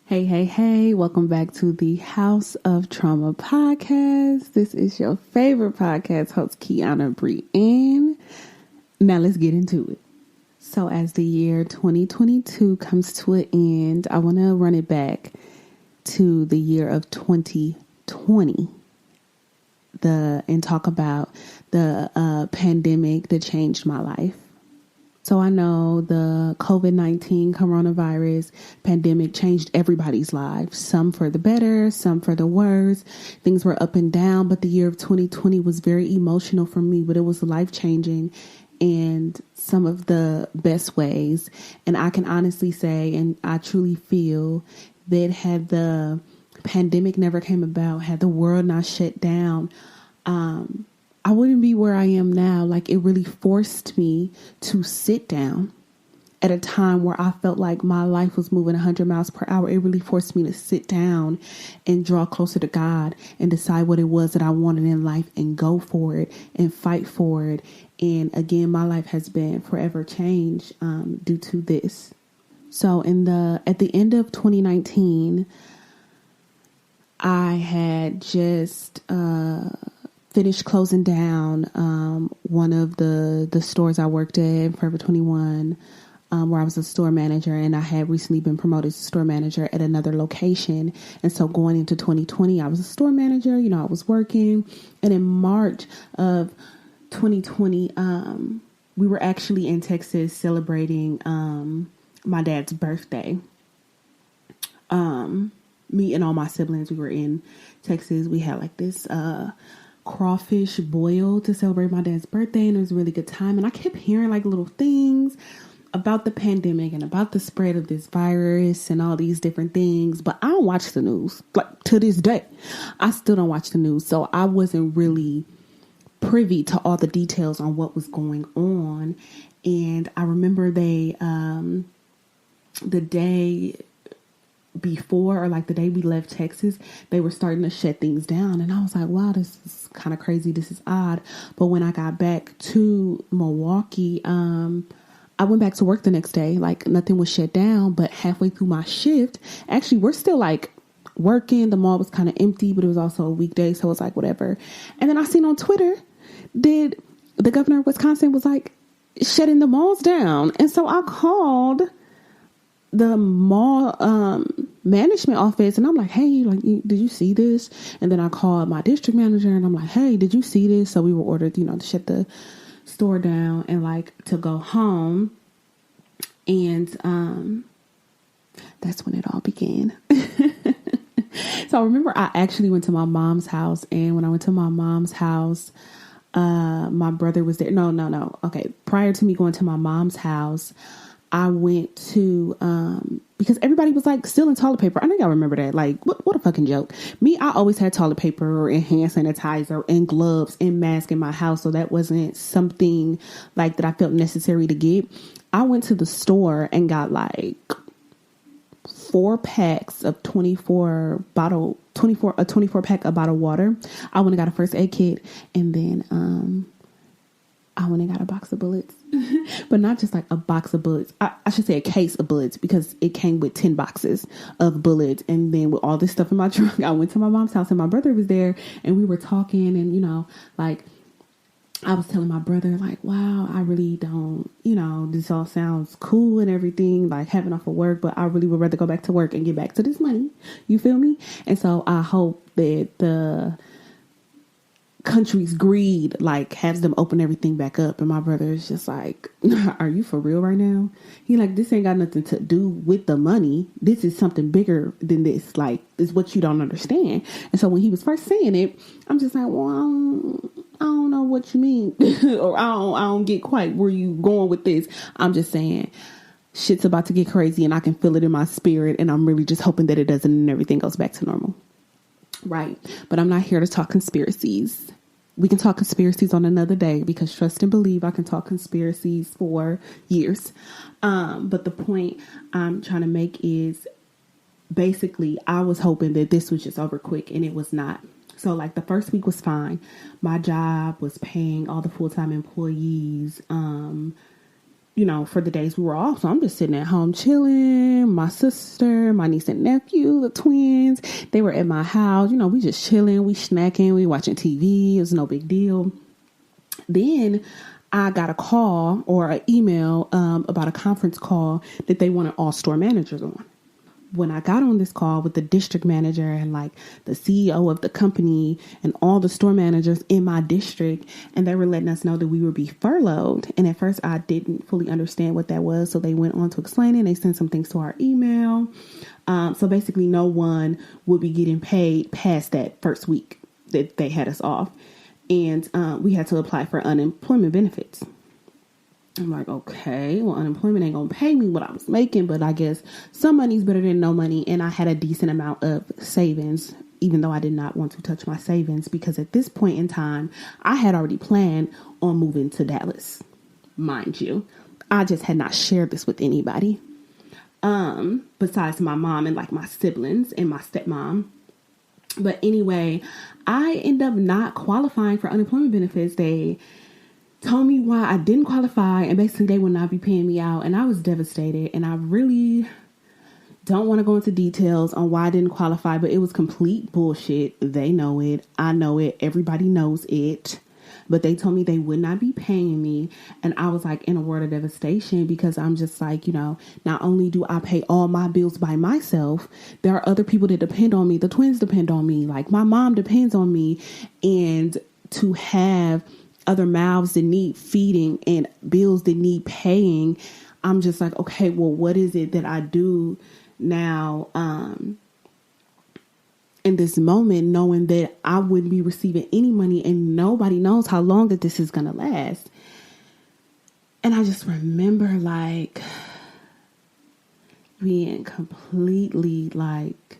Hey, hey, hey, welcome back to the House of Trauma podcast. This is your favorite podcast host, Kiana Brienne. Now let's get into it. So as the year 2022 comes to an end, I want to run it back to the year of 2020 and talk about the pandemic that changed my life. So I know the COVID-19 coronavirus pandemic changed everybody's lives, some for the better, some for the worse. Things were up and down, but the year of 2020 was very emotional for me, but it was life-changing in some of the best ways. And I can honestly say, and I truly feel that had the pandemic never came about, had the world not shut down, I wouldn't be where I am now. Like, it really forced me to sit down at a time where I felt like my life was moving 100 miles per hour. It really forced me to sit down and draw closer to God and decide what it was that I wanted in life and go for it and fight for it. And again, my life has been forever changed due to this. So at the end of 2019, I had just finished closing down one of the stores I worked at, Forever 21, where I was a store manager, and I had recently been promoted to store manager at another location. And so going into 2020, I was a store manager, I was working. And in March of 2020, we were actually in Texas celebrating my dad's birthday. Me and all my siblings, we were in Texas. We had like this crawfish boil to celebrate my dad's birthday, and it was a really good time. And I kept hearing like little things about the pandemic and about the spread of this virus and all these different things, but I don't watch the news. Like, to this day, I still don't watch the news, so I wasn't really privy to all the details on what was going on. And I remember the day before, or like the day we left Texas, they were starting to shut things down. And I was like, wow, this is kind of crazy. This is odd. But when I got back to Milwaukee, I went back to work the next day. Like, nothing was shut down, but halfway through my shift, actually, we're still like working. The mall was kind of empty, but it was also a weekday. So it was like, whatever. And then I seen on Twitter that the governor of Wisconsin was like shutting the malls down. And so I called the mall management office, and I'm like, hey, like, did you see this? And then I called my district manager, and I'm like, hey, did you see this? So we were ordered, to shut the store down and like to go home. And that's when it all began. So I remember I actually went to my mom's house, and when I went to my mom's house, my brother was there. No. Okay. Prior to me going to my mom's house, I went to, because everybody was like stealing toilet paper. I think I remember that. Like, what a fucking joke. Me, I always had toilet paper and hand sanitizer and gloves and mask in my house. So that wasn't something like that I felt necessary to get. I went to the store and got like 4 packs of 24 pack of bottled water. I went and got a first aid kit, and then, I went and got a box of bullets, but not just like a box of bullets. I should say a case of bullets, because it came with 10 boxes of bullets. And then with all this stuff in my trunk, I went to my mom's house, and my brother was there, and we were talking, and, like, I was telling my brother, like, wow, I really don't, this all sounds cool and everything, like having off of work, but I really would rather go back to work and get back to this money. You feel me? And so I hope that the country's greed like has them open everything back up. And my brother is just like, are you for real right now? He like, this ain't got nothing to do with the money. This is something bigger than this. Like, it's what you don't understand. And so when he was first saying it, I'm just like, well, I don't know what you mean. Or I don't get quite where you going with this. I'm just saying shit's about to get crazy, and I can feel it in my spirit, and I'm really just hoping that it doesn't and everything goes back to normal. Right. But I'm not here to talk conspiracies. We can talk conspiracies on another day, because trust and believe, I can talk conspiracies for years. But the point I'm trying to make is basically I was hoping that this was just over quick, and it was not. So like the first week was fine. My job was paying all the full-time employees, for the days we were off. So I'm just sitting at home chilling. My sister, my niece and nephew, the twins, they were at my house. We just chilling, we snacking, we watching TV. It was no big deal. Then I got a call or an email about a conference call that they wanted all store managers on. When I got on this call with the district manager and like the CEO of the company and all the store managers in my district, and they were letting us know that we would be furloughed. And at first I didn't fully understand what that was. So they went on to explain it. They sent some things to our email. So basically no one would be getting paid past that first week that they had us off. And we had to apply for unemployment benefits. I'm like, okay, well, unemployment ain't going to pay me what I was making, but I guess some money's better than no money. And I had a decent amount of savings, even though I did not want to touch my savings, because at this point in time, I had already planned on moving to Dallas, mind you. I just had not shared this with anybody, besides my mom and like my siblings and my stepmom. But anyway, I ended up not qualifying for unemployment benefits. They told me why I didn't qualify, and basically they would not be paying me out. And I was devastated, and I really don't want to go into details on why I didn't qualify, but it was complete bullshit. They know it. I know it. Everybody knows it. But they told me they would not be paying me. And I was like in a world of devastation, because I'm just like, not only do I pay all my bills by myself, there are other people that depend on me. The twins depend on me. Like my mom depends on me. And to have other mouths that need feeding and bills that need paying, I'm just like, okay, well, what is it that I do now in this moment, knowing that I wouldn't be receiving any money and nobody knows how long that this is going to last? And I just remember like being completely like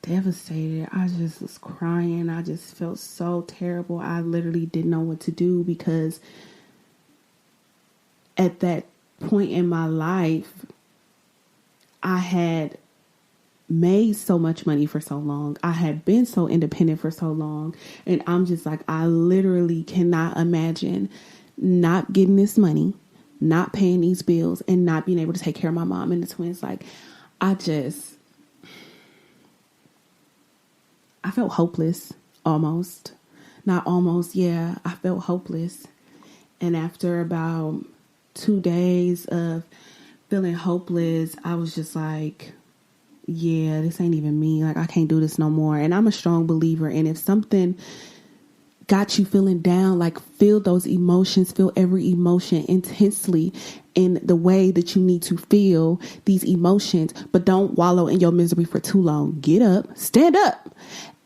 devastated. I just was crying. I just felt so terrible. I literally didn't know what to do, because at that point in my life, I had made so much money for so long. I had been so independent for so long. And I'm just like, I literally cannot imagine not getting this money, not paying these bills, and not being able to take care of my mom and the twins. Like, I felt hopeless, almost. Not almost, yeah. I felt hopeless. And after about 2 days of feeling hopeless, I was just like, yeah, this ain't even me. Like, I can't do this no more. And I'm a strong believer. And if something got you feeling down, like, feel those emotions, feel every emotion intensely in the way that you need to feel these emotions, but don't wallow in your misery for too long. Get up, stand up,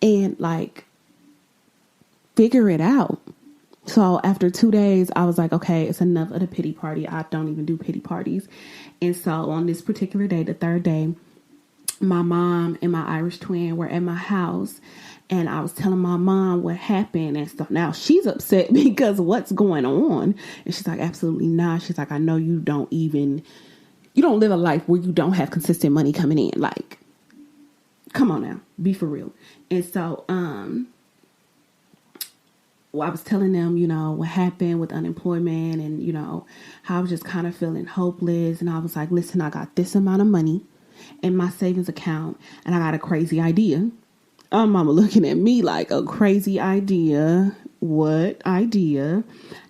and like figure it out. So after 2 days, I was like, okay, it's enough of the pity party. I don't even do pity parties. And so on this particular day, the third day, my mom and my Irish twin were at my house, and I was telling my mom what happened and stuff. Now she's upset because what's going on? And she's like, absolutely not. She's like, I know you don't live a life where you don't have consistent money coming in. Like, come on now, be for real. And so, I was telling them, what happened with unemployment and, how I was just kind of feeling hopeless. And I was like, listen, I got this amount of money in my savings account, and I got a crazy idea. Mama looking at me like, a crazy idea? What idea?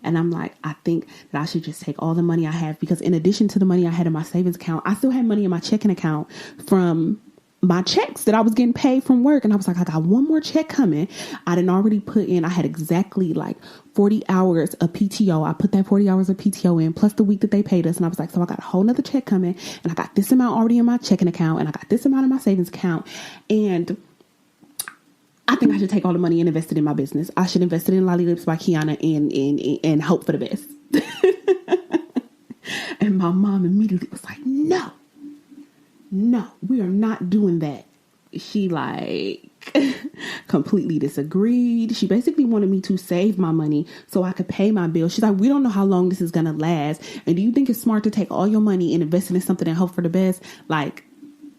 And I'm like, I think that I should just take all the money I have, because in addition to the money I had in my savings account, I still had money in my checking account from my checks that I was getting paid from work. And I was like, I got one more check coming. I didn't already put in, I had exactly like 40 hours of PTO. I put that 40 hours of PTO in plus the week that they paid us. And I was like, so I got a whole nother check coming, and I got this amount already in my checking account, and I got this amount in my savings account. And I think I should take all the money and invest it in my business. I should invest it in Lolly Lips by Kiana and hope for the best. And my mom immediately was like, no, we are not doing that. She like completely disagreed. She basically wanted me to save my money so I could pay my bills. She's like, we don't know how long this is going to last. And do you think it's smart to take all your money and invest it in something and hope for the best? Like,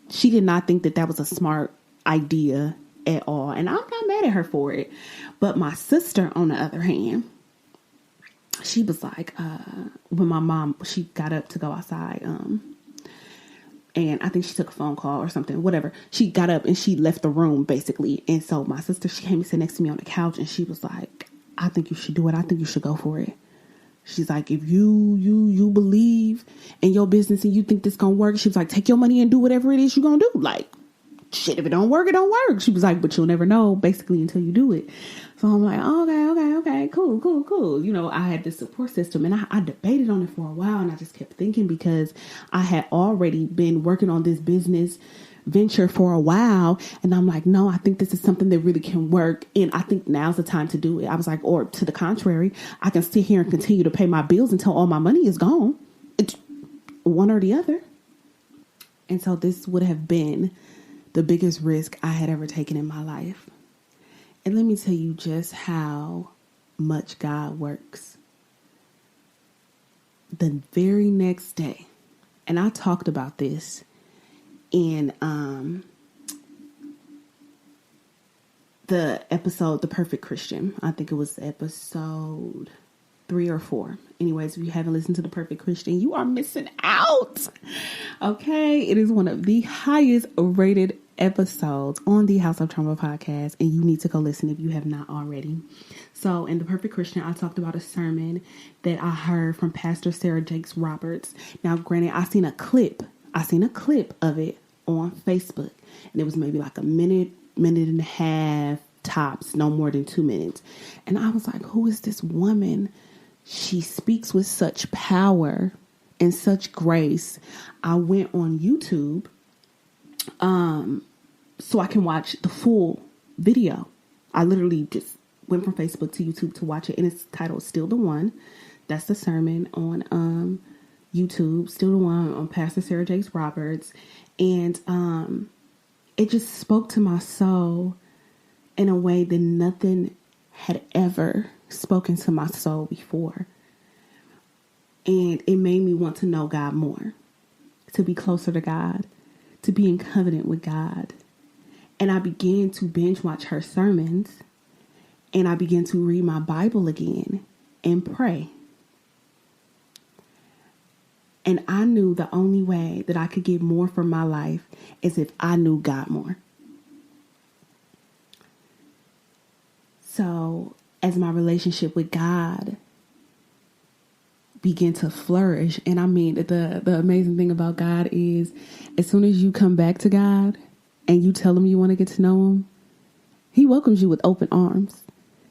she did not think that was a smart idea at all. And I'm not mad at her for it. But my sister, on the other hand, she was like, when my mom, she got up to go outside, and I think she took a phone call or something, whatever. She got up and she left the room basically. And so my sister, she came and sat next to me on the couch and she was like, I think you should do it. I think you should go for it. She's like, if you believe in your business and you think this gonna work, she was like, take your money and do whatever it is you gonna do. Like, shit, if it don't work, it don't work. She was like, but you'll never know basically until you do it. So I'm like, okay, cool. You know, I had this support system and I debated on it for a while and I just kept thinking because I had already been working on this business venture for a while. And I'm like, no, I think this is something that really can work. And I think now's the time to do it. I was like, or to the contrary, I can sit here and continue to pay my bills until all my money is gone. It's one or the other. And so this would have been the biggest risk I had ever taken in my life. And let me tell you just how much God works. The very next day, and I talked about this in the episode, The Perfect Christian. I think it was episode 3 or 4. Anyways, if you haven't listened to The Perfect Christian, you are missing out. Okay. It is one of the highest rated episodes on the House of Trauma podcast, and you need to go listen if you have not already. So in The Perfect Christian, I talked about a sermon that I heard from Pastor Sarah Jakes Roberts. Now, granted, I seen a clip of it on Facebook, and it was maybe like a minute and a half tops, no more than 2 minutes. And I was like, who is this woman? She speaks with such power and such grace. I went on YouTube so I can watch the full video. I literally just went from Facebook to YouTube to watch it, and it's titled Still the One. That's the sermon on YouTube, Still the One, on Pastor Sarah Jakes Roberts. And it just spoke to my soul in a way that nothing had ever spoken to my soul before. And it made me want to know God more, to be closer to God, to be in covenant with God. And I began to binge watch her sermons, and I began to read my Bible again and pray. And I knew the only way that I could get more from my life is if I knew God more. So as my relationship with God began to flourish, and I mean, the amazing thing about God is as soon as you come back to God and you tell him you want to get to know him, he welcomes you with open arms.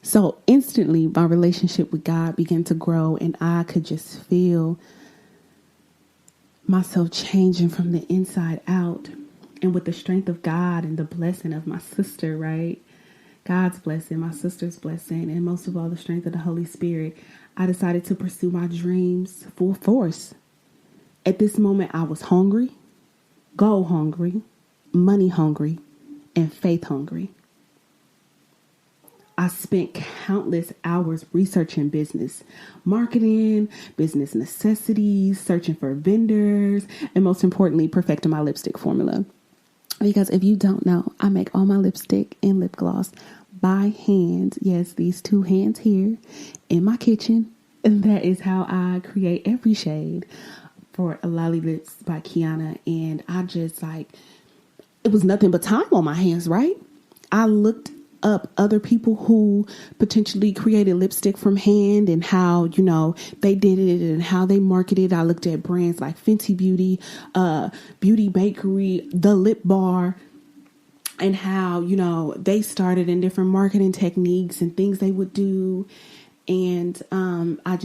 So instantly my relationship with God began to grow, and I could just feel myself changing from the inside out. And with the strength of God and the blessing of my sister, right? God's blessing, my sister's blessing, and most of all, the strength of the Holy Spirit, I decided to pursue my dreams full force. At this moment, I was hungry, goal hungry, money hungry, and faith hungry. I spent countless hours researching business, marketing, business necessities, searching for vendors, and most importantly, perfecting my lipstick formula. Because if you don't know, I make all my lipstick and lip gloss by hand. Yes, these 2 hands here in my kitchen. And that is how I create every shade for Lolly Lips by Kiana. And I just it was nothing but time on my hands, right? I looked up other people who potentially created lipstick from hand and how, they did it and how they marketed. I looked at brands like Fenty Beauty, Beauty Bakery, The Lip Bar, and how, they started in different marketing techniques and things they would do. And I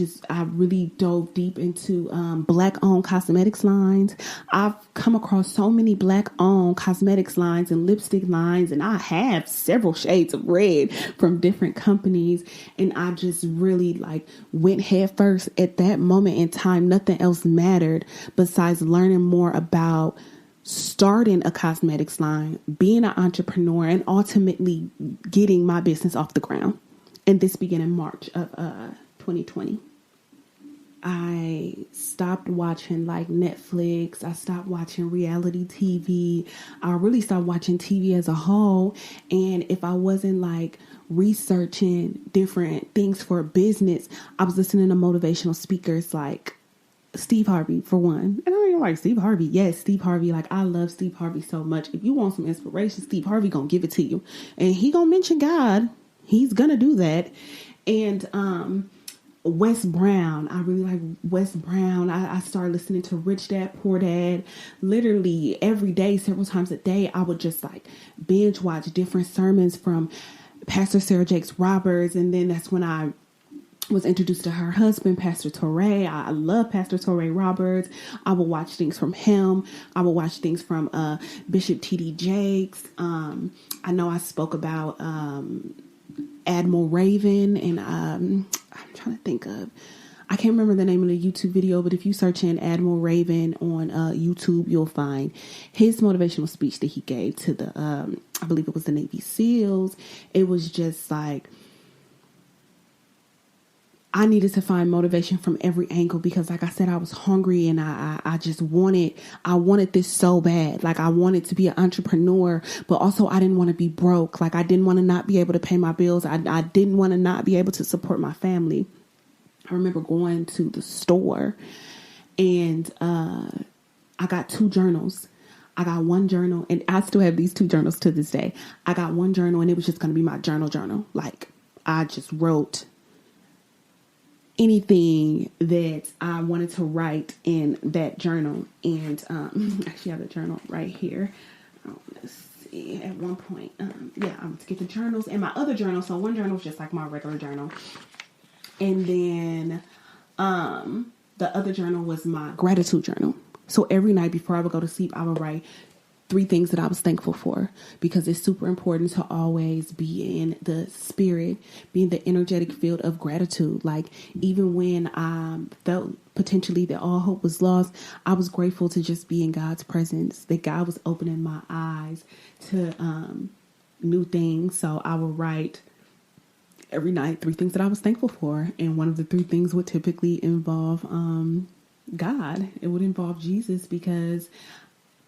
really dove deep into Black-owned cosmetics lines. I've come across so many Black-owned cosmetics lines and lipstick lines, and I have several shades of red from different companies. And I just really went head first. At that moment in time, nothing else mattered besides learning more about starting a cosmetics line, being an entrepreneur, and ultimately getting my business off the ground. And this began in March of 2020. I stopped watching like Netflix. I stopped watching reality TV. I really stopped watching TV as a whole. And if I wasn't like researching different things for business, I was listening to motivational speakers like Steve Harvey for one. And I mean, like Steve Harvey. Yes, Steve Harvey. Like I love Steve Harvey so much. If you want some inspiration, Steve Harvey gonna give it to you. And he gonna mention God. He's gonna do that. And Wes Brown. I really like Wes Brown. I started listening to Rich Dad, Poor Dad. Literally every day, several times a day, I would just like binge watch different sermons from Pastor Sarah Jakes Roberts. And then that's when I was introduced to her husband, Pastor Torrey. I love Pastor Torrey Roberts. I will watch things from him. I will watch things from Bishop T.D. Jakes. I know I spoke about Admiral Raven, and I'm trying to think of, I can't remember the name of the YouTube video, but if you search in Admiral Raven on YouTube, you'll find his motivational speech that he gave to the, I believe it was the Navy SEALs. It was just like, I needed to find motivation from every angle because like I said, I was hungry and I just wanted this so bad. Like I wanted to be an entrepreneur, but also I didn't want to be broke. Like I didn't want to not be able to pay my bills. I didn't want to not be able to support my family. I remember going to the store and I got 2 journals. I got one journal and I still have these 2 journals to this day. I got one journal and it was just going to be my journal. Like I just wrote anything that I wanted to write in that journal. And actually I have the journal right here. Let's see. At one point, I'm to get the journals and my other journal. So one journal was just like my regular journal. And then the other journal was my gratitude journal. So every night before I would go to sleep, I would write 3 things that I was thankful for, because it's super important to always be in the spirit, be in the energetic field of gratitude. Like even when I felt potentially that all hope was lost, I was grateful to just be in God's presence, that God was opening my eyes to new things. So I would write every night 3 things that I was thankful for. And one of the 3 things would typically involve God. It would involve Jesus, because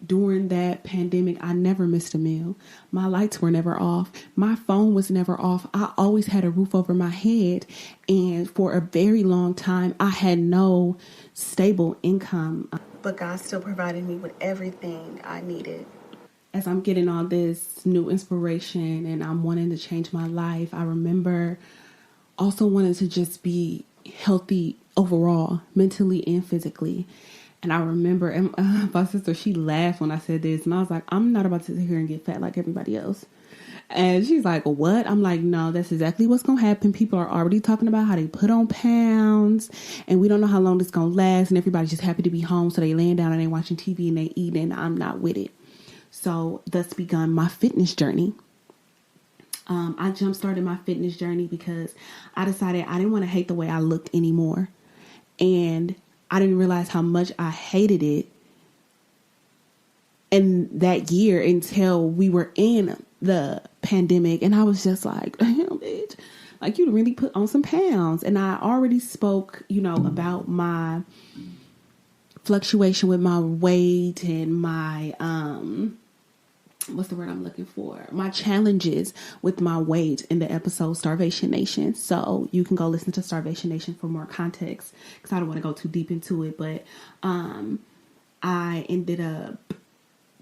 during that pandemic, I never missed a meal. My lights were never off. My phone was never off. I always had a roof over my head. And for a very long time, I had no stable income. But God still provided me with everything I needed. As I'm getting all this new inspiration and I'm wanting to change my life, I remember also wanting to just be healthy overall, mentally and physically. And I remember, and my sister, she laughed when I said this. And I was like, I'm not about to sit here and get fat like everybody else. And she's like, what? I'm like, no, that's exactly what's going to happen. People are already talking about how they put on pounds. And we don't know how long this going to last. And everybody's just happy to be home. So they laying down and they watching TV and they eating. And I'm not with it. So thus begun my fitness journey. I jump-started my fitness journey because I decided I didn't want to hate the way I looked anymore. And I didn't realize how much I hated it in that year until we were in the pandemic. And I was just like, damn, bitch, like you really put on some pounds. And I already spoke, about my fluctuation with my weight and my, what's the word I'm looking for? My challenges with my weight in the episode Starvation Nation. So you can go listen to Starvation Nation for more context, because I don't want to go too deep into it. But I ended up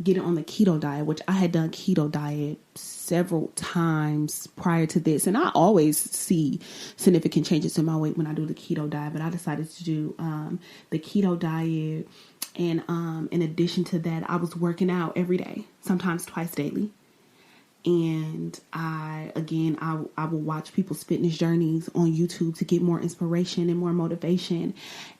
getting on the keto diet, which I had done keto diet several times prior to this. And I always see significant changes in my weight when I do the keto diet. But I decided to do the keto diet. And in addition to that, I was working out every day, sometimes twice daily. And I will watch people's fitness journeys on YouTube to get more inspiration and more motivation.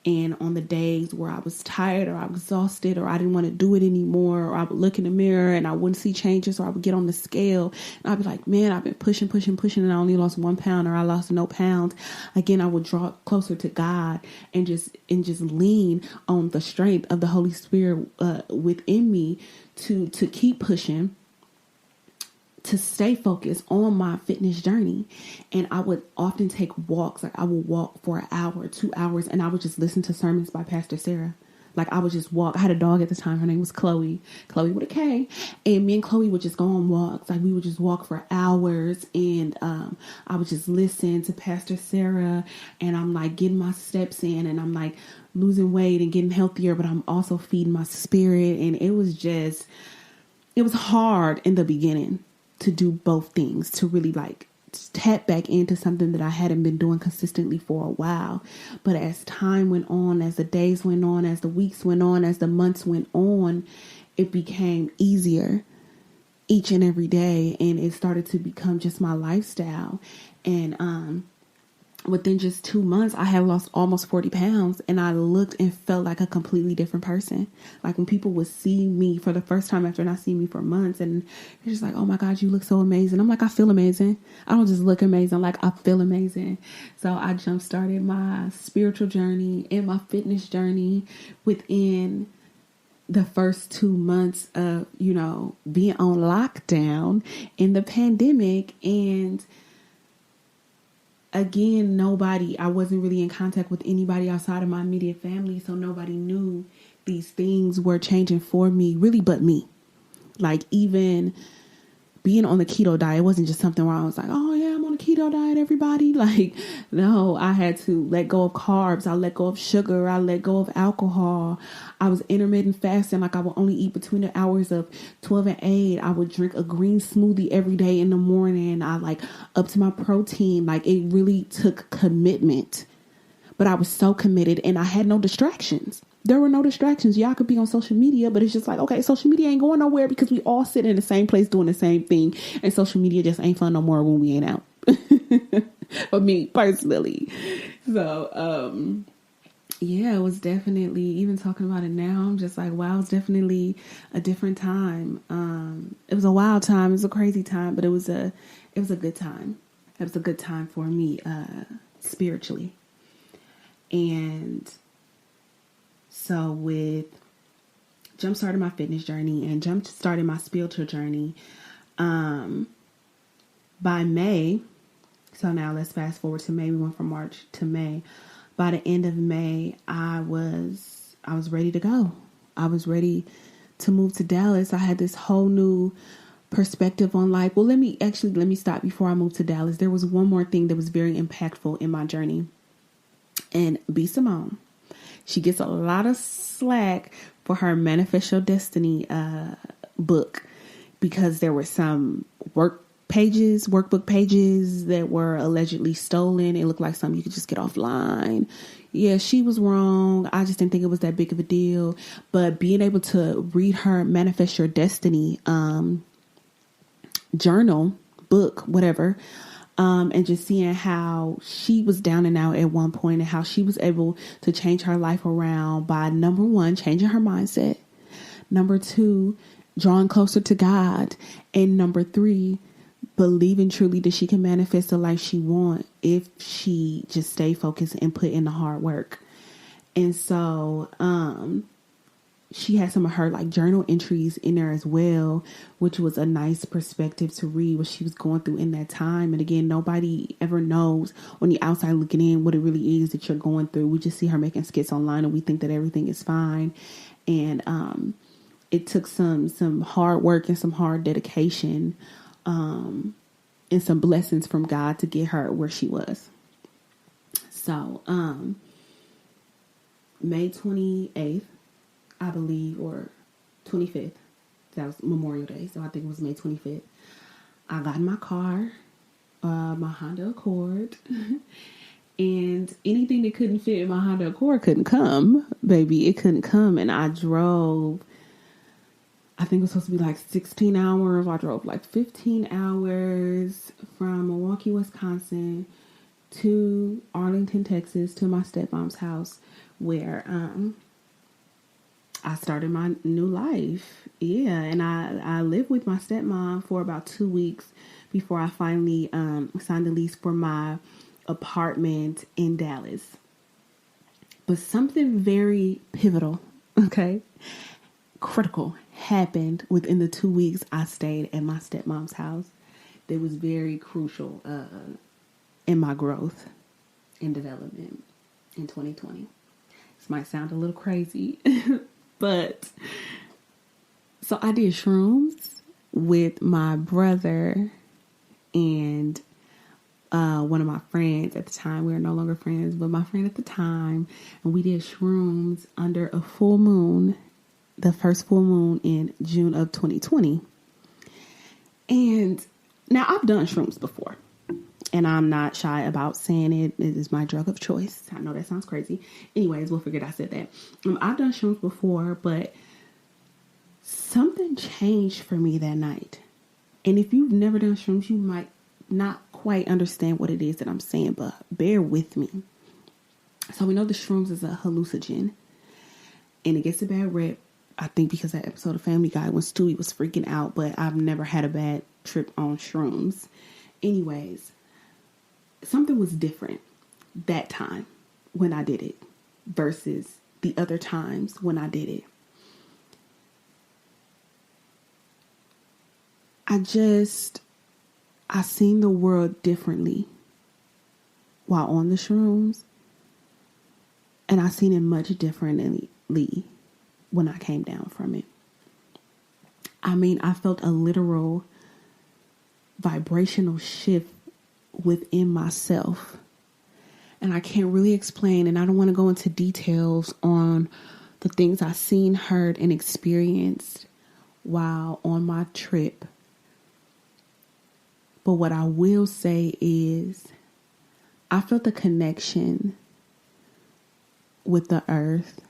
And on the days where I was tired or I was exhausted or I didn't want to do it anymore, or I would look in the mirror and I wouldn't see changes, or I would get on the scale and I'd be like, man, I've been pushing and I only lost 1 pound, or I lost no pounds. Again, I would draw closer to God and just lean on the strength of the Holy Spirit within me to keep pushing. to stay focused on my fitness journey. And I would often take walks. Like I would walk for an hour, 2 hours, and I would just listen to sermons by Pastor Sarah. Like I would just walk. I had a dog at the time. Her name was Chloe with a K. And me and Chloe would just go on walks. Like we would just walk for hours. And I would just listen to Pastor Sarah. And I'm like getting my steps in. And I'm like losing weight and getting healthier. But I'm also feeding my spirit. And it was hard in the beginning to do both things. To really like tap back into something that I hadn't been doing consistently for a while. But as time went on, as the days went on, as the weeks went on, as the months went on, it became easier each and every day. And it started to become just my lifestyle. And within just 2 months, I had lost almost 40 pounds and I looked and felt like a completely different person. Like when people would see me for the first time after not seeing me for months and they're just like, oh my God, you look so amazing. I'm like, I feel amazing. I don't just look amazing. Like I feel amazing. So I jump started my spiritual journey and my fitness journey within the first 2 months of, being on lockdown in the pandemic. And again, I wasn't really in contact with anybody outside of my immediate family. So nobody knew these things were changing for me, really, but me. Like even being on the keto diet wasn't just something where I was like, oh yeah, I'm on a keto diet, everybody. Like, no, I had to let go of carbs. I let go of sugar. I let go of alcohol. I was intermittent fasting. Like I would only eat between the hours of 12 and 8. I would drink a green smoothie every day in the morning. I like up to my protein. Like it really took commitment, but I was so committed and I had no distractions. There were no distractions. Y'all could be on social media, but it's just like, okay, social media ain't going nowhere because we all sit in the same place doing the same thing. And social media just ain't fun no more when we ain't out. For me personally. So, yeah, it was definitely, even talking about it now, I'm just like, wow, it's definitely a different time. It was a wild time. It was a crazy time, but it was a good time. It was a good time for me, spiritually. And so with jump started my fitness journey and jump started my spiritual journey, by May, so now let's fast forward to May. We went from March to May. By the end of May, I was ready to go. I was ready to move to Dallas. I had this whole new perspective on life. Well, let me stop before I moved to Dallas. There was one more thing that was very impactful in my journey. And B. Simone. She gets a lot of slack for her Manifest Your Destiny book because there were some workbook pages that were allegedly stolen. It looked like something you could just get offline. Yeah, she was wrong. I just didn't think it was that big of a deal. But being able to read her Manifest Your Destiny journal, book, whatever, and just seeing how she was down and out at one point and how she was able to change her life around by, number one, changing her mindset. Number two, drawing closer to God. And number three, believing truly that she can manifest the life she wants if she just stay focused and put in the hard work. And so, she had some of her like journal entries in there as well, which was a nice perspective to read what she was going through in that time. And again, nobody ever knows on the outside looking in what it really is that you're going through. We just see her making skits online and we think that everything is fine. And it took some hard work and some hard dedication and some blessings from God to get her where she was. So May 28th, I believe, or 25th. That was Memorial Day. So I think it was May 25th. I got in my car, my Honda Accord, and anything that couldn't fit in my Honda Accord couldn't come, baby. It couldn't come. And I drove, I think it was supposed to be like 16 hours. I drove like 15 hours from Milwaukee, Wisconsin to Arlington, Texas, to my stepmom's house where, I started my new life. Yeah. And I lived with my stepmom for about 2 weeks before I finally signed the lease for my apartment in Dallas. But something very pivotal, okay, critical, happened within the 2 weeks I stayed at my stepmom's house that was very crucial in my growth and development in 2020. This might sound a little crazy, but so I did shrooms with my brother and one of my friends at the time. We are no longer friends, but my friend at the time, and we did shrooms under a full moon, the first full moon in June of 2020. And now I've done shrooms before, and I'm not shy about saying it. It is my drug of choice. I know that sounds crazy. Anyways, we'll forget I said that. I've done shrooms before, but something changed for me that night. And if you've never done shrooms, you might not quite understand what it is that I'm saying, but bear with me. So we know the shrooms is a hallucinogen, and it gets a bad rep, I think, because that episode of Family Guy when Stewie was freaking out, but I've never had a bad trip on shrooms. Anyways, something was different that time when I did it versus the other times when I did it. I seen the world differently while on the shrooms, and I seen it much differently when I came down from it. I mean, I felt a literal vibrational shift within myself, and I can't really explain, and I don't want to go into details on the things I seen, heard, and experienced while on my trip. But what I will say is I felt a connection with the earth,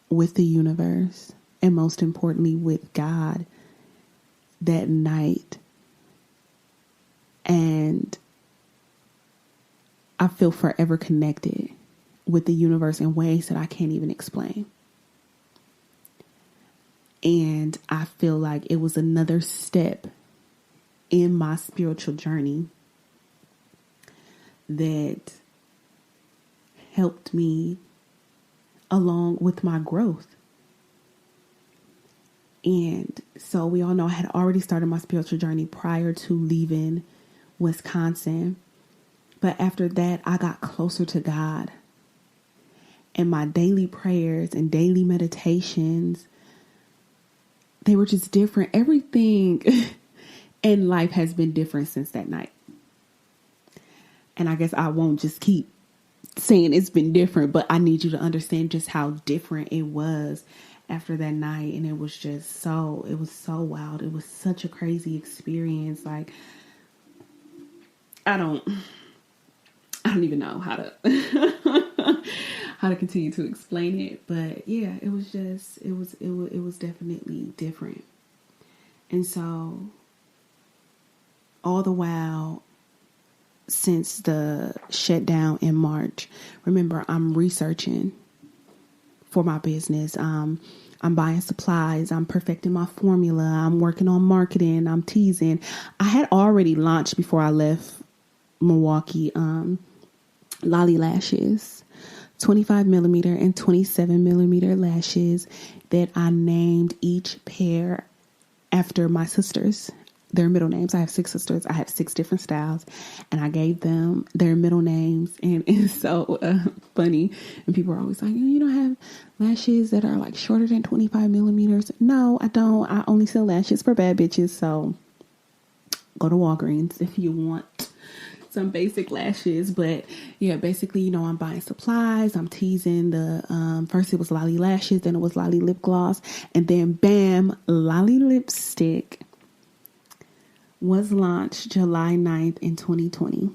with the universe, and most importantly with God that night. And I feel forever connected with the universe in ways that I can't even explain. And I feel like it was another step in my spiritual journey that helped me along with my growth. And so we all know I had already started my spiritual journey prior to leaving Wisconsin. But after that, I got closer to God. And my daily prayers and daily meditations, they were just different. Everything in life has been different since that night. And I guess I won't just keep saying it's been different, but I need you to understand just how different it was after that night. And it was so wild. It was such a crazy experience. Like, I don't even know how to how to continue to explain it, but yeah, it was definitely different. And so all the while since the shutdown in March, remember, I'm researching for my business. I'm buying supplies. I'm perfecting my formula. I'm working on marketing. I'm teasing. I had already launched before I left Milwaukee, Lolly lashes, 25 millimeter and 27 millimeter lashes that I named each pair after my sisters, their middle names. I have 6 sisters. I have 6 different styles, and I gave them their middle names. And it's so funny. And people are always like, you don't have lashes that are like shorter than 25 millimeters. No, I don't. I only sell lashes for bad bitches. So go to Walgreens if you want some basic lashes. But yeah, basically, I'm buying supplies. I'm teasing the, first it was Lolly lashes, then it was Lolly lip gloss, and then bam, Lolly lipstick was launched July 9th in 2020.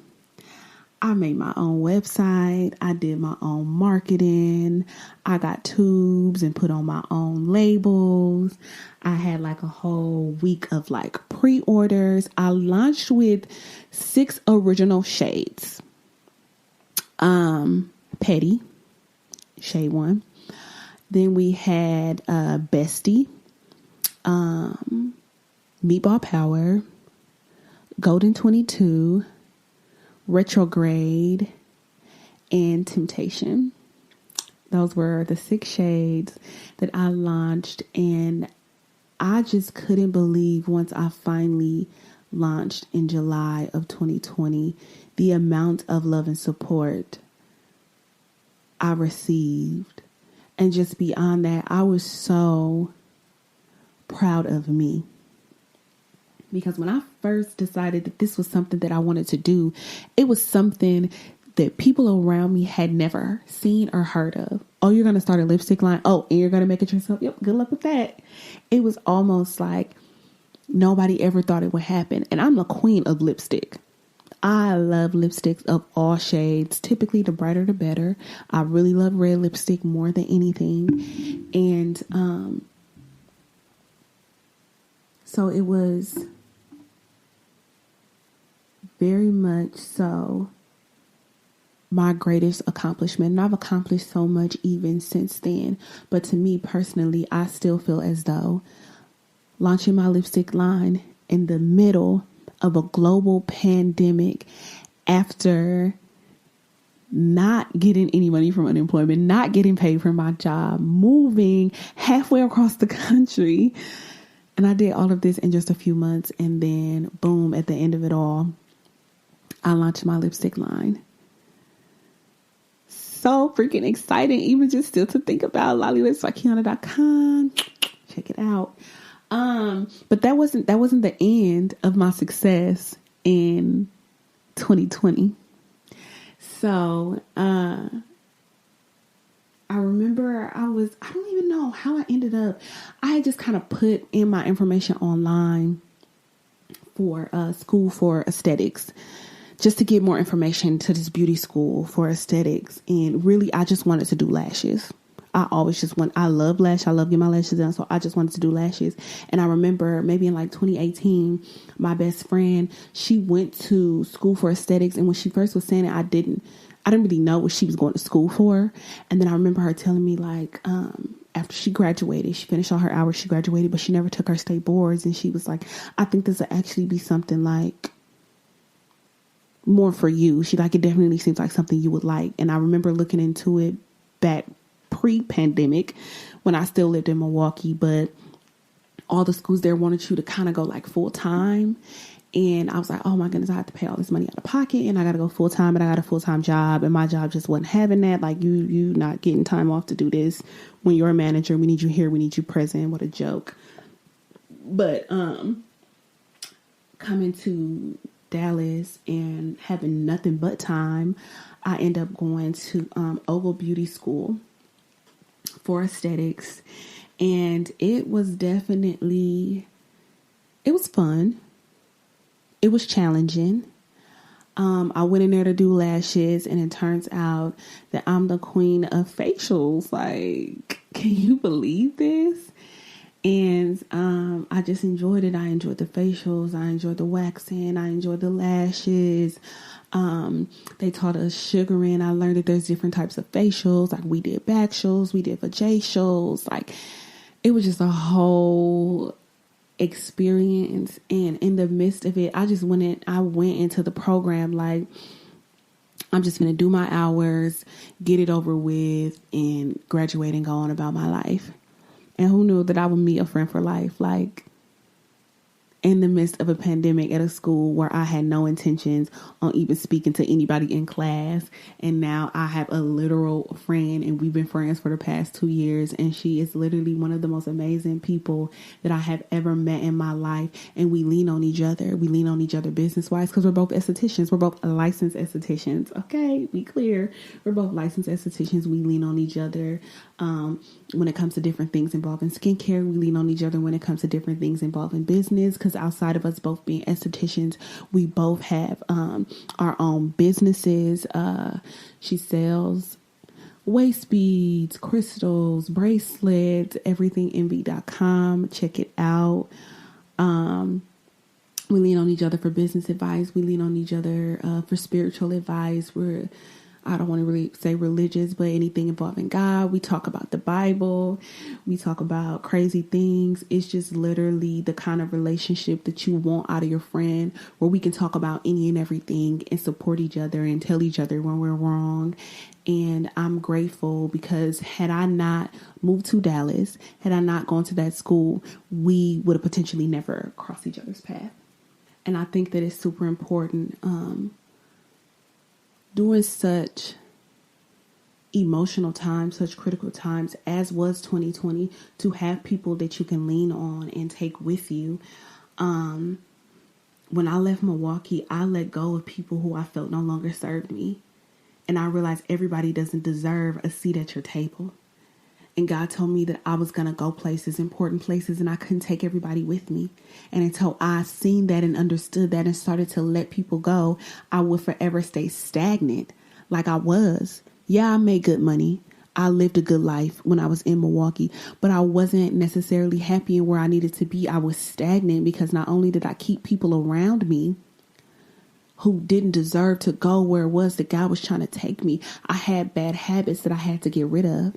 I made my own website. I did my own marketing. I got tubes and put on my own labels. I had like a whole week of like pre-orders. I launched with 6 original shades. Petty, shade 1. Then we had Bestie, Meatball Power, Golden 22, Retrograde, and Temptation. Those were the 6 shades that I launched, and I just couldn't believe once I finally launched in July of 2020, the amount of love and support I received. And just beyond that, I was so proud of me. Because when I first decided that this was something that I wanted to do, it was something that people around me had never seen or heard of. Oh, you're going to start a lipstick line. Oh, and you're going to make it yourself. Yep. Good luck with that. It was almost like nobody ever thought it would happen. And I'm the queen of lipstick. I love lipsticks of all shades. Typically, the brighter, the better. I really love red lipstick more than anything. And so it was very much so my greatest accomplishment. And I've accomplished so much even since then. But to me personally, I still feel as though launching my lipstick line in the middle of a global pandemic, after not getting any money from unemployment, not getting paid for my job, moving halfway across the country. And I did all of this in just a few months. And then boom, at the end of it all, I launched my lipstick line. So freaking exciting, even just still to think about. lollylipsbykiana.com. Check it out. But that wasn't the end of my success in 2020. So, I remember I don't even know how I ended up. I had just kind of put in my information online for school for aesthetics, just to get more information to this beauty school for aesthetics. And really, I just wanted to do lashes. I love lashes. I love getting my lashes done. So I just wanted to do lashes. And I remember maybe in like 2018, my best friend, she went to school for aesthetics. And when she first was saying it, I didn't really know what she was going to school for. And then I remember her telling me like, after she graduated, she finished all her hours, she graduated, but she never took her state boards. And she was like, I think this will actually be something like more for you. She like, it definitely seems like something you would like. And I remember looking into it back pre-pandemic when I still lived in Milwaukee, but all the schools there wanted you to kind of go like full time. And I was like, oh my goodness, I have to pay all this money out of pocket and I got to go full time, and I got a full time job, and my job just wasn't having that. Like you not getting time off to do this when you're a manager. We need you here. We need you present. What a joke. But, coming to Dallas and having nothing but time, I end up going to, Oval Beauty School for aesthetics. And it was fun. It was challenging. I went in there to do lashes, and it turns out that I'm the queen of facials. Like, can you believe this? And I just enjoyed it. I enjoyed the facials. I enjoyed the waxing. I enjoyed the lashes. They taught us sugaring. I learned that there's different types of facials. Like we did back shows, we did vajacials. Like it was just a whole experience. And in the midst of it, I went into the program like, I'm just going to do my hours, get it over with, and graduate and go on about my life. And who knew that I would meet a friend for life? Like, in the midst of a pandemic at a school where I had no intentions on even speaking to anybody in class. And now I have a literal friend, and we've been friends for the past 2 years. And she is literally one of the most amazing people that I have ever met in my life. And we lean on each other. We lean on each other business-wise because we're both estheticians. We're both licensed estheticians. Okay, be clear. We're both licensed estheticians. We lean on each other when it comes to different things involving skincare. We lean on each other when it comes to different things involving business, because outside of us both being estheticians, we both have our own businesses. She sells waist beads, crystals, bracelets, everythingenvy.com. Check it out. We lean on each other for business advice. We lean on each other for spiritual advice. We're I don't want to really say religious, but anything involving God. We talk about the Bible. We talk about crazy things. It's just literally the kind of relationship that you want out of your friend, where we can talk about any and everything and support each other and tell each other when we're wrong. And I'm grateful because had I not moved to Dallas, had I not gone to that school, we would have potentially never crossed each other's path. And I think that it's super important during such emotional times, such critical times as was 2020, to have people that you can lean on and take with you. When I left Milwaukee, I let go of people who I felt no longer served me. And I realized everybody doesn't deserve a seat at your table. And God told me that I was going to go places, important places, and I couldn't take everybody with me. And until I seen that and understood that and started to let people go, I would forever stay stagnant like I was. Yeah, I made good money. I lived a good life when I was in Milwaukee, but I wasn't necessarily happy in where I needed to be. I was stagnant because not only did I keep people around me who didn't deserve to go where it was that God was trying to take me, I had bad habits that I had to get rid of.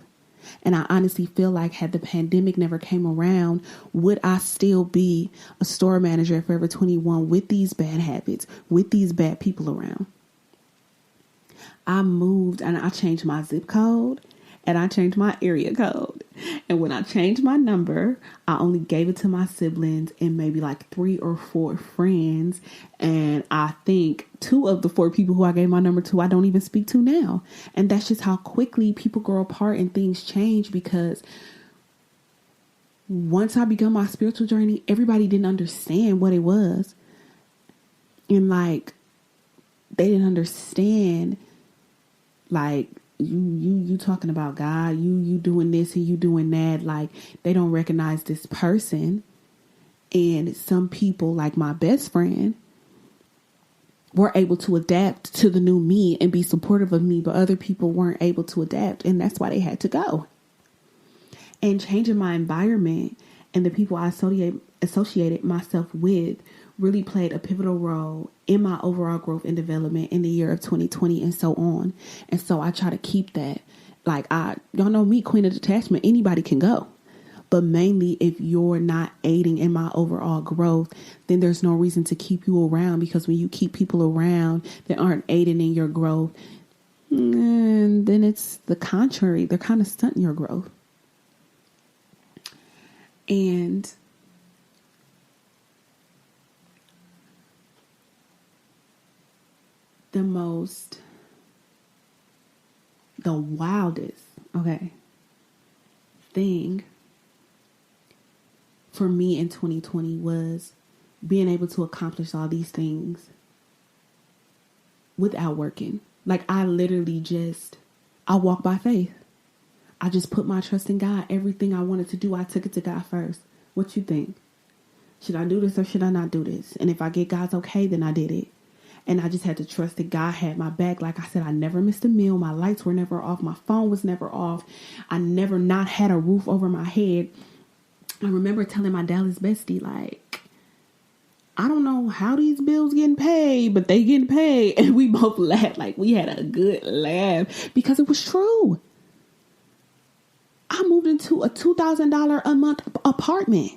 And I honestly feel like had the pandemic never came around, would I still be a store manager at Forever 21 with these bad habits, with these bad people around? I moved and I changed my zip code and I changed my area code. And when I changed my number, I only gave it to my siblings and maybe like 3 or 4 friends. And I think 2 of the 4 people who I gave my number to, I don't even speak to now. And that's just how quickly people grow apart and things change, because once I began my spiritual journey, everybody didn't understand what it was. And like, they didn't understand, like, you talking about God, you doing this and you doing that. Like, they don't recognize this person. And some people, like my best friend, were able to adapt to the new me and be supportive of me, but other people weren't able to adapt, and that's why they had to go. And changing my environment and the people I associated myself with really played a pivotal role in my overall growth and development in the year of 2020 and so on. And so I try to keep that. Like, y'all know me, queen of detachment, anybody can go. But mainly if you're not aiding in my overall growth, then there's no reason to keep you around, because when you keep people around that aren't aiding in your growth, and then it's the contrary. They're kind of stunting your growth. And the wildest, thing for me in 2020 was being able to accomplish all these things without working. Like, I walk by faith. I just put my trust in God. Everything I wanted to do, I took it to God first. What you think? Should I do this or should I not do this? And if I get God's okay, then I did it. And I just had to trust that God had my back. Like I said, I never missed a meal. My lights were never off. My phone was never off. I never not had a roof over my head. I remember telling my Dallas bestie, like, I don't know how these bills getting paid, but they getting paid. And we both laughed. Like, we had a good laugh because it was true. I moved into a $2,000 a month apartment,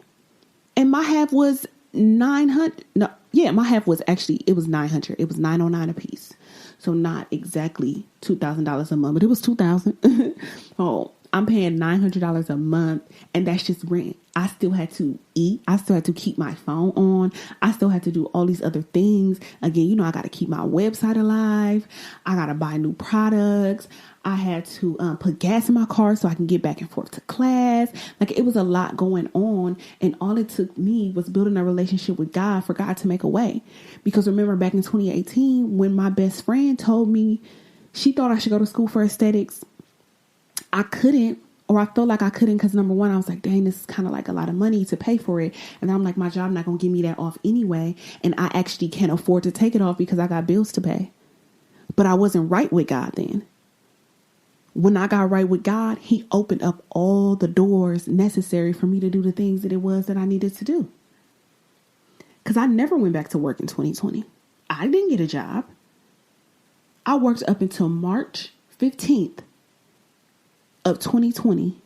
and my half was my half was actually, it was $900. It was $909 a piece. So not exactly $2,000 a month, but it was $2,000. Oh, I'm paying $900 a month, and that's just rent. I still had to eat. I still had to keep my phone on. I still had to do all these other things. Again, I got to keep my website alive. I got to buy new products. I had to put gas in my car so I can get back and forth to class. Like, it was a lot going on. And all it took me was building a relationship with God for God to make a way. Because remember back in 2018, when my best friend told me she thought I should go to school for aesthetics, I couldn't, or I felt like I couldn't, because number one, I was like, dang, this is kind of like a lot of money to pay for it. And I'm like, my job not going to give me that off anyway. And I actually can't afford to take it off because I got bills to pay. But I wasn't right with God then. When I got right with God, he opened up all the doors necessary for me to do the things that it was that I needed to do. Because I never went back to work in 2020. I didn't get a job. I worked up until March 15th of 2020.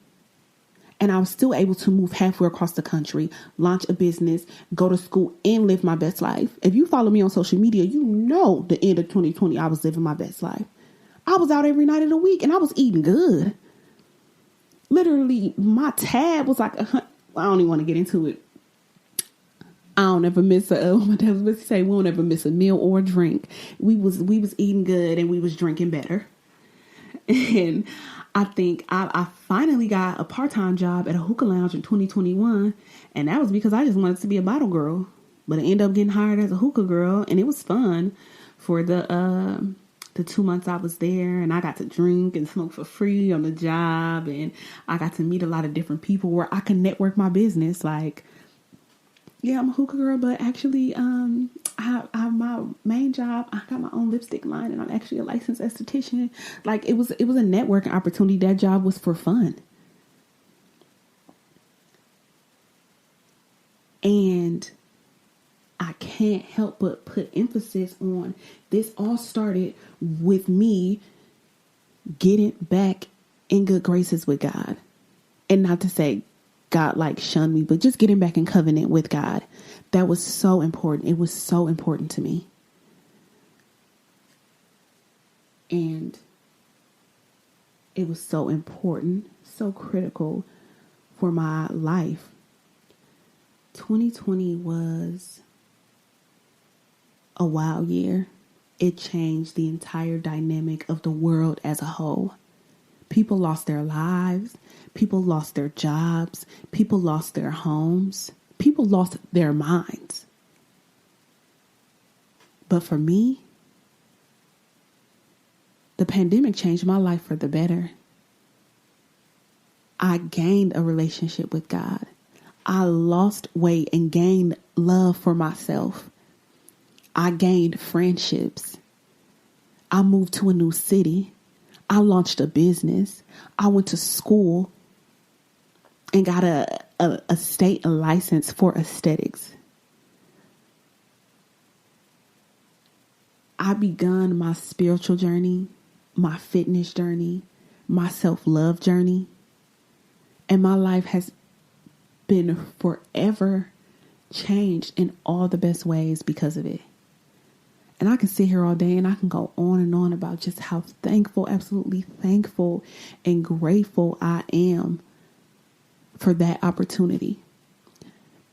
And I was still able to move halfway across the country, launch a business, go to school, and live my best life. If you follow me on social media, you know the end of 2020, I was living my best life. I was out every night of the week, and I was eating good. Literally, my tab was like I don't even want to get into it. I don't ever miss my dad was supposed to say we don't ever miss a meal or a drink. We was eating good and we was drinking better. And I think I finally got a part-time job at a hookah lounge in 2021. And that was because I just wanted to be a bottle girl. But I ended up getting hired as a hookah girl. And it was fun for the 2 months I was there. And I got to drink and smoke for free on the job. And I got to meet a lot of different people where I can network my business. Like, yeah, I'm a hookah girl, but actually, I have my main job. I got my own lipstick line, and I'm actually a licensed esthetician. Like, it was a networking opportunity. That job was for fun. And I can't help but put emphasis on this all started with me getting back in good graces with God. And not to say God like shunned me, but just getting back in covenant with God. That was so important. It was so important to me. And it was so important, so critical for my life. 2020 was a wild year. It changed the entire dynamic of the world as a whole. People lost their lives. People lost their jobs. People lost their homes. People lost their minds. But for me, the pandemic changed my life for the better. I gained a relationship with God. I lost weight and gained love for myself. I gained friendships. I moved to a new city. I launched a business. I went to school and got a state license for aesthetics. I begun my spiritual journey, my fitness journey, my self-love journey, and my life has been forever changed in all the best ways because of it. And I can sit here all day and I can go on and on about just how thankful, absolutely thankful and grateful I am for that opportunity.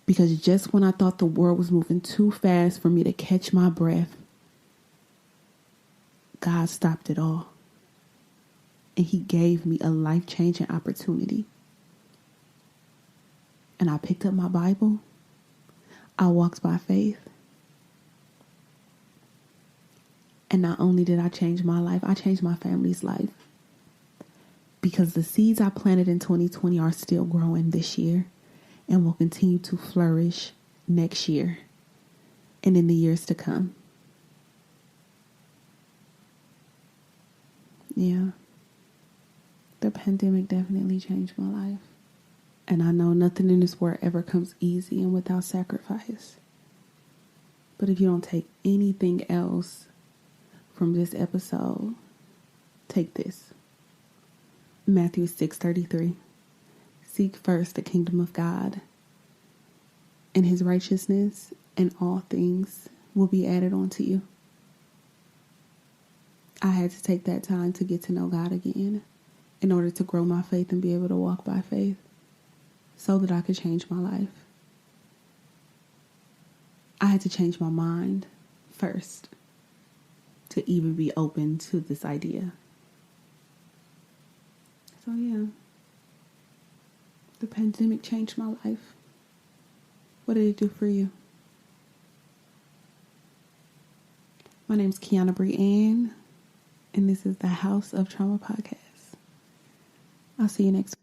Because just when I thought the world was moving too fast for me to catch my breath, God stopped it all. And He gave me a life-changing opportunity. And I picked up my Bible. I walked by faith. And not only did I change my life, I changed my family's life. Because the seeds I planted in 2020 are still growing this year and will continue to flourish next year and in the years to come. Yeah. The pandemic definitely changed my life. And I know nothing in this world ever comes easy and without sacrifice. But if you don't take anything else from this episode, take this. Matthew 6:33. Seek first the kingdom of God and His righteousness, and all things will be added on to you. I had to take that time to get to know God again in order to grow my faith and be able to walk by faith so that I could change my life. I had to change my mind first to even be open to this idea. So yeah, the pandemic changed my life. What did it do for you? My name's Kiana Brianne, and this is the House of Trauma podcast. I'll see you next week.